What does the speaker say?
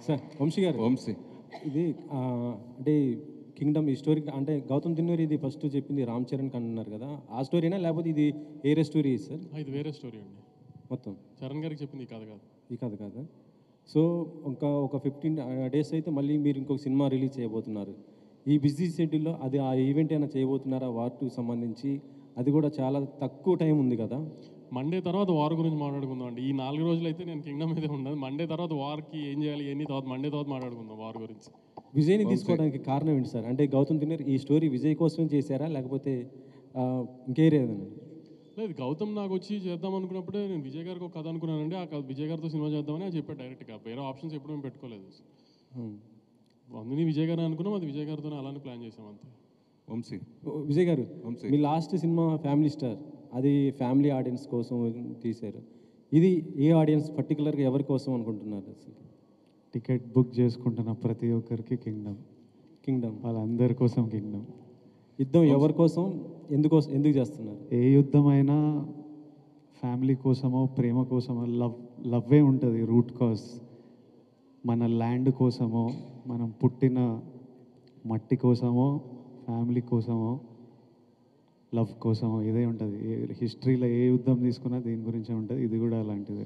Sir Vamsi గారు, వంశీ ఇది అంటే కింగ్డమ్ ఈ స్టోరీ అంటే గౌతమ్ తిన్నూరి ఇది ఫస్ట్ చెప్పింది రామ్ చరణ్కి అన్నారు కదా, ఆ స్టోరీనా లేకపోతే ఇది వేరే స్టోరీ సార్? ఇది వేరే స్టోరీ అండి. మొత్తం చరణ్ గారికి చెప్పింది ఈ కథ కాదు. ఈ కథ కాదా? సో ఇంకా ఒక 15 డేస్ అయితే మళ్ళీ మీరు ఇంకొక సినిమా రిలీజ్ చేయబోతున్నారు. ఈ బిజీ షెడ్యూల్లో అది ఆ ఈవెంట్ అయినా చేయబోతున్నారా వార్ 2 సంబంధించి? అది కూడా చాలా తక్కువ టైం ఉంది కదా. మండే తర్వాత వార్ గురించి మాట్లాడుకుందాం అండి. ఈ 4 రోజులు అయితే నేను కింగ్డమ్ మీదే ఉండదు. మండే తర్వాత వార్కి ఏం చేయాలి ఎన్ని తర్వాత మండే తర్వాత మాట్లాడుకుందాం వార్ గురించి. విజయ్ని తీసుకోవడానికి కారణం ఏంటి సార్? అంటే గౌతమ్ తిన్నూరి ఈ స్టోరీ విజయ్ కోసం చేశారా లేకపోతే ఇంకేరేదన్నా? లేదు, గౌతమ్ నాకు వచ్చి చేద్దాం అనుకున్నప్పుడే నేను విజయ్ గారికి ఒక కథ అనుకున్నానండి. ఆ విజయ్ గారితో సినిమా చేద్దామని అది చెప్పాడు డైరెక్ట్గా. వేరే ఆప్షన్స్ ఎప్పుడు మేము పెట్టుకోలేదు. అందుని విజయ్ గారు అనుకున్నాం, అది విజయ్ గారితో అలానే ప్లాన్ చేసాం అంతే. వంశీ విజయ్ గారు, మీ లాస్ట్ సినిమా ఫ్యామిలీ స్టార్, అది ఫ్యామిలీ ఆడియన్స్ కోసం తీశారు. ఇది ఏ ఆడియన్స్ పర్టికులర్గా ఎవరి కోసం అనుకుంటున్నారు అసలు? టికెట్ బుక్ చేసుకుంటున్న ప్రతి ఒక్కరికి కింగ్డమ్ వాళ్ళందరి కోసం కింగ్డమ్. యుద్ధం ఎవరి కోసం, ఎందుకు చేస్తున్నారు? ఏ యుద్ధమైనా ఫ్యామిలీ కోసమో ప్రేమ కోసమో లవ్వే ఉంటుంది రూట్ కాజ్. మన ల్యాండ్ కోసమో మనం పుట్టిన మట్టి కోసమో ఫ్యామిలీ కోసమో లవ్ కోసమో ఇదే ఉంటుంది. హిస్టరీలో ఏ యుద్ధం తీసుకున్నా దీని గురించే ఉంటుంది. ఇది కూడా అలాంటిదే.